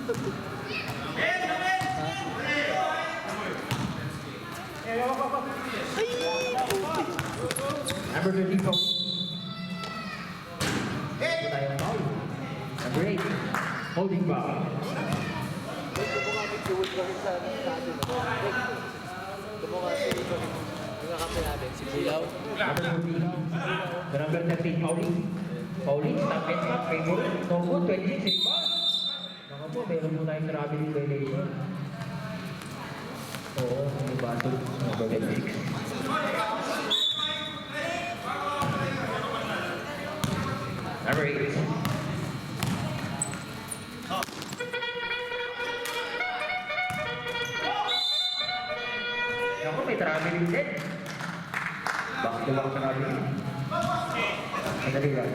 Number 24. Ito tayong foul. Number 8. Holding foul. Number 14. The number 13, Pauline. Pauline, stop and stop. Favorite. Togo, 26 rebounds. Baka po, meron mo tayong traveling violation. Oo, may bato. Number 26. Number 8. Ako, may traveling din. Back to back traveling. Madali lang.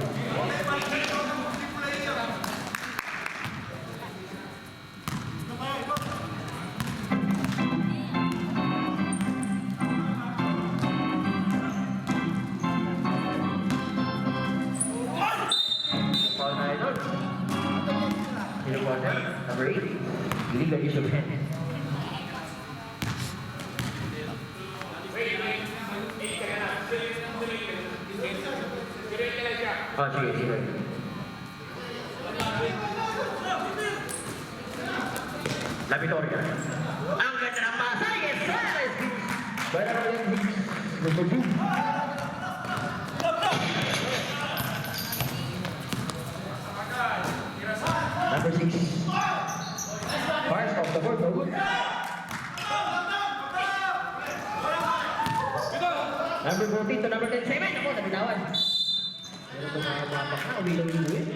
Foul na ito. Sino po na? Number 8. Illegal use of hand. Oh, sige, sige. Labitoria. Ang ganda ng pasa, yes, sir! Bala ko yung hits. Number 2. Number 6. Fires off the board, no good. Number 14 to number 10, 7. Ako, nabitawan. Pero kung makapapak na, umilang-ilo eh.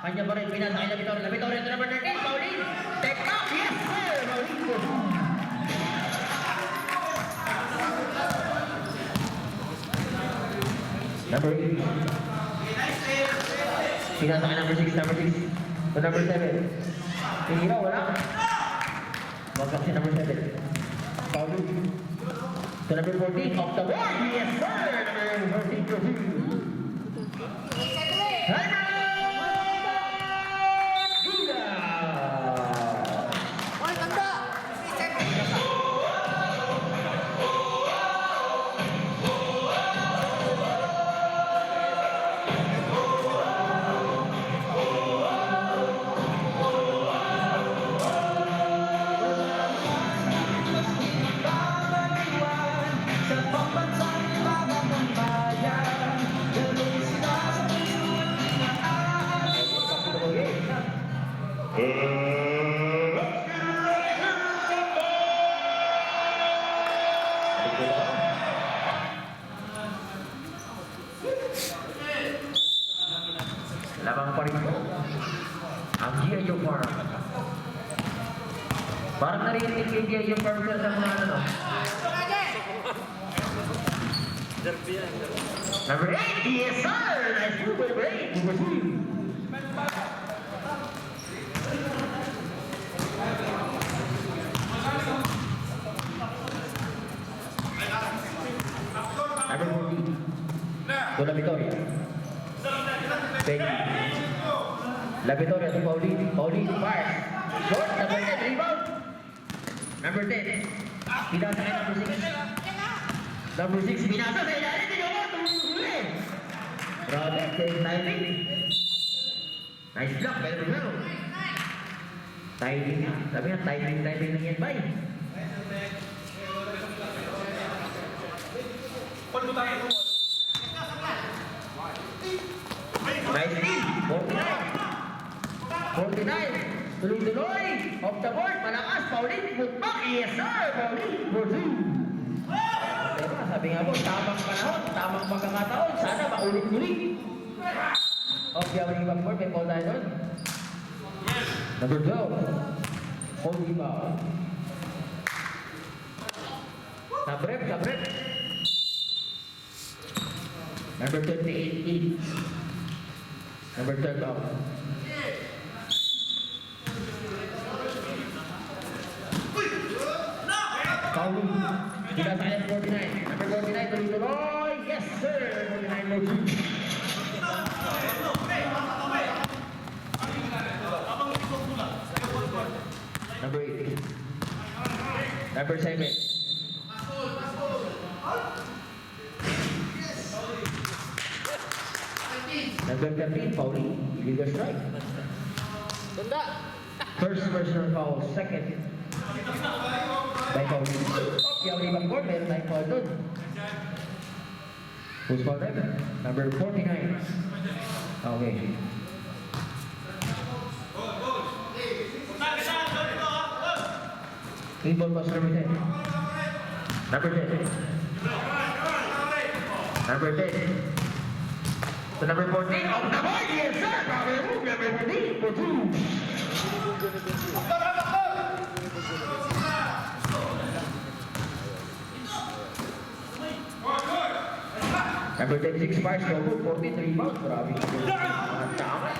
Kanya pa rin, pinasakay na Vitor. Vitor ito number 13, Pauline. Take off, yes sir! Pauline. Number 8. Pinasakay number 6, number 6. To number 7. Tinira, wala. Wagak si number 7. Pauline. To number 14, off the board. Yes sir! Number 14, proceed. Hi, labang pa rin po ang G.I.O. Farm. Parang narinig yung G.I.O. Farm sa mga ano. Number 8, yes sir! Nice move, number 8. Number 14. Dola Victoria. Peggy. La Victoria to Pauline. Pauline fires. Short. Number 10. Rebound. Number 10. Pinasa kay number 6. Number 6. Pinasa sa ilalim. Tinawa. Tumuli. Grabe. Timing. Nice block. Pero. Timing. Sabi nga, timing lang yan, bay. Nice team. 49. Tuloy-tuloy. Off the board. Malakas. Pauline. Mukbang. Yes sir. Pauline. Proceed. Diba? Sabi nga po, tamang panahon. Tamang pagkakataon. Sana maulit-ulit. Off the awning backboard. May ball tayo doon. Number 12. Holding ball. Sabrep. Number 28, in. Number 12, out. Foul. Kita tayo ng 49. Number 49, tuloy-tuloy. Yes, sir. 49 more two. Number 8. Number 7. Number 13, Pauli. Illegal strike. First personal foul. Second. By Pauli. Yung ibang board, meron tayong foul doon. Who's foul driver? Number 49. Okay. Clean ball pass number 10. Number 10. Number 10. So number 14. Oh, number yes, sir. Number 14 for two. Number 10, 6 fires, no good. 14 rebounds. Grabe. Mga tama.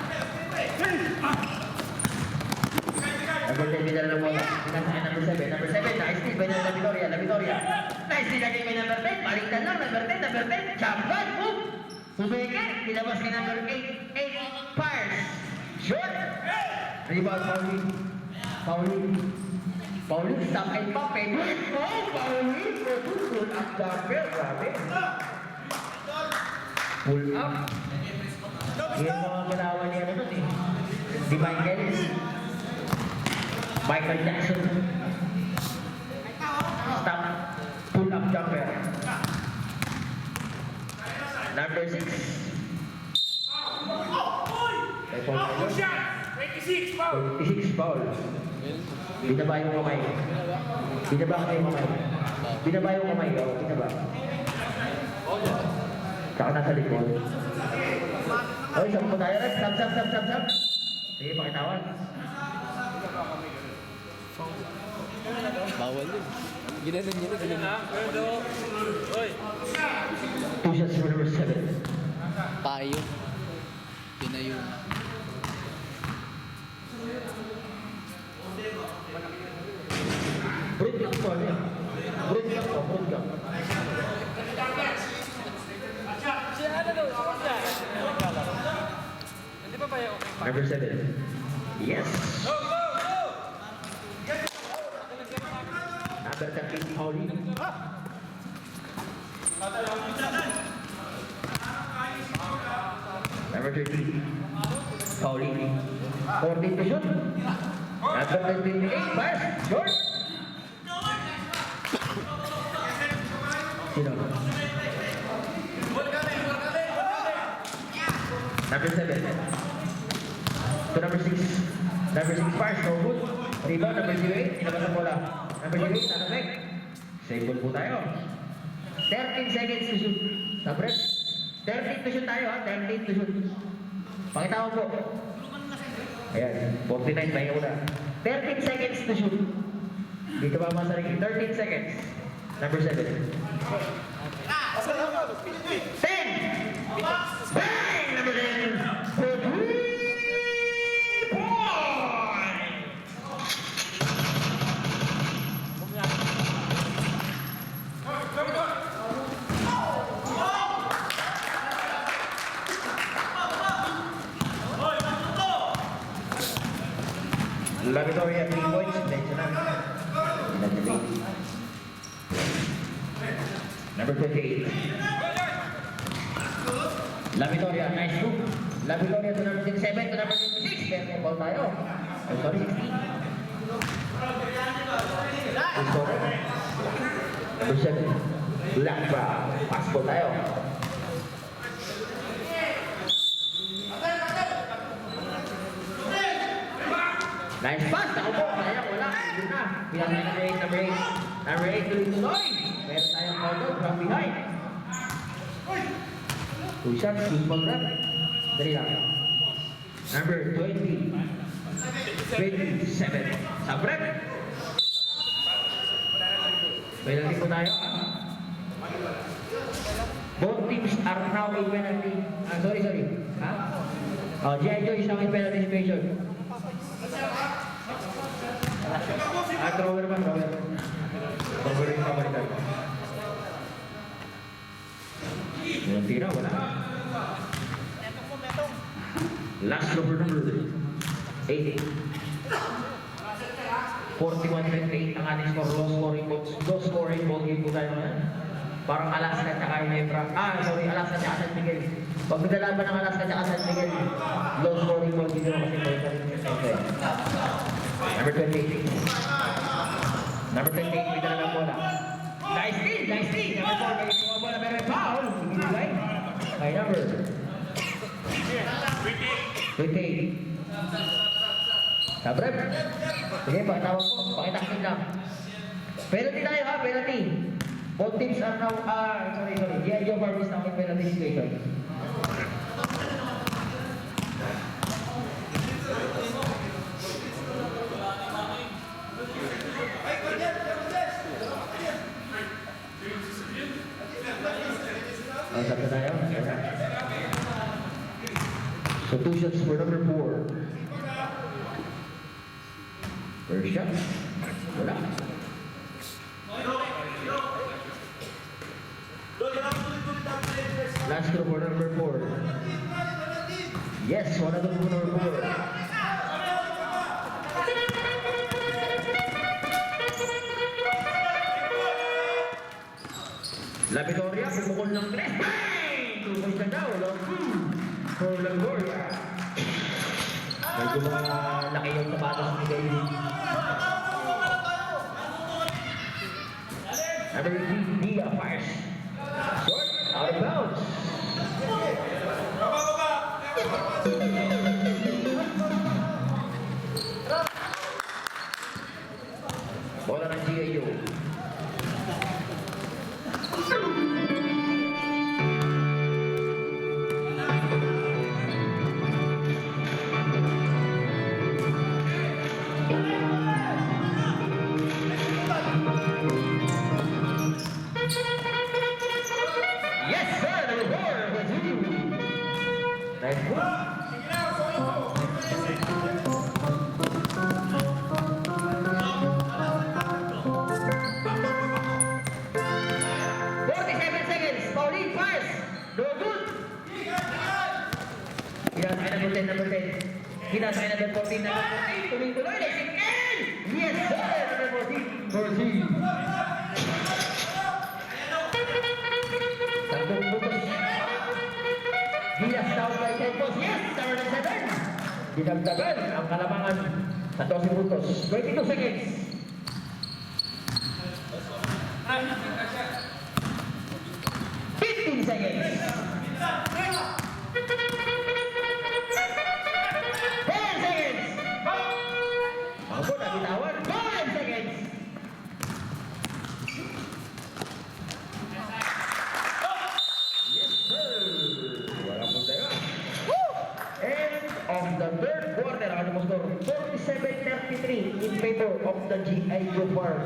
Number 10, binala na bola. Pinasakay number 7. Number 7, nice steal. Binala na Vitoria. La Vitoria. Nice steal again by number 10. Baliktad lang. Number 10, number 10. Jump ball. Boom. Sumike. Tinabas kay number 8. 8 fires. Shot. Rebound, Pauli. Pauli. Pauli, stop and pop. Oh, Pauli. Pull up jumper. Grabe. Pull up. Yan mga galawa niya naman eh. Di Michael. Michael Jackson. Stop. Pull up jumper. Number 6. Ay, foul tayo. 26 foul. 26 foul. Binaba yung kamay. Binaba kayo yung kamay. Binaba yung kamay. O, binaba. Saka nasa likod. Oy, saan po tayo? Stop. Sige, pakitawan. Bawal din. Ginanon niya na, ginanon. Oy. 2 shots for number 7. Payo. Pinayo. Broad gap po, ano yan? Broad gap po, broad gap. Si ano daw? Hindi pa ba yung okay? Number 7. Yes! Number 13, Pauli. Number 13, Pauli. 14 to shoot. Number 28, pass. Short. Sino? Number 7. To number 6. Number 6 pass, no good. Rebound, number 08. Ilabas ang bola. Number 08, ano back? Save ball po tayo. 13 seconds to shoot. Number 13 to shoot tayo ha. 13 to shoot. Pakitawag po. Ayan. 49, pahinga muna. 13 seconds to shoot. Dito ba mga sarili? 13 seconds. Number 7. 10! Bang! Number 10. For 3 points! La Victoria 3 points. Medyo na. Number 28. La Victoria, nice move. La Victoria to number 27 to number 26. Kaya ball tayo. Oh, sorry, 16. Good score. Number 7. Lakba. Pass ball tayo. Nice pass. Ako po. Sayang, wala. Yun na. Pinatay number 8, number 8. Number 8, tuloy-tuloy. Meron tayong photo from behind. 2 shots, 2 ball run. Dali lang. Number 20. 27. Sabrek. Penalty po tayo. Both teams are now in penalty. Sorry. Ha? G.I. Joe is now in penalty situation. Thrower ba? Thrower. Thrower yung pabalikan. Yung tira, wala. Last number 80. 41-28 ang ating score. Low scoring ball game po tayo ngayon. Parang Alaska at saka Ginebra. Alaska at saka San Miguel. Pag naglalaban ng Alaska at saka San Miguel, low scoring ball game kasi may karin. Number 28. Number 28, may dala ng bola. Nice steal. Number 4, may mga bola pero may foul. Ibigay. Kay number 28. Sabrep. Sige, tawag po. Pakitakin lang. Penalty tayo ha, penalty. Both teams are now, sorry. G.I. Joe Farm is now in penalty situation. Sabi tayo. So 2 shots for number 4. First shot. Wala. Last throw for number 4. Yes, one of them for number 4. La Victoria, pumukol ng 3. Bang! 2 points na daw. Long 2 for Longoria. Medyo mga laki yung sapatos ni Gaili. Number 3, Dia fires. Short, out of bounds. Bola ng G.I. Joe. Yes, sir, number 4 was you. Nice move. Pauline fires. No good. Hinasay number 10. Hinasay number 14. Number 14. Tuloy-tuloy. Lexican. Yes, sir. Number 14. 14. Tatlong butos. Diaz down by 10 points. Yes, number 7. Dinagdagan ang kalamangan sa 12 puntos. 22 seconds. Seconds. 10 seconds. Ako na bitawan. 5 seconds. Yes, sir. Wala po tayo. End of the third quarter. Ano mo score? 47-33 in favor of the G.I. Joe Farm.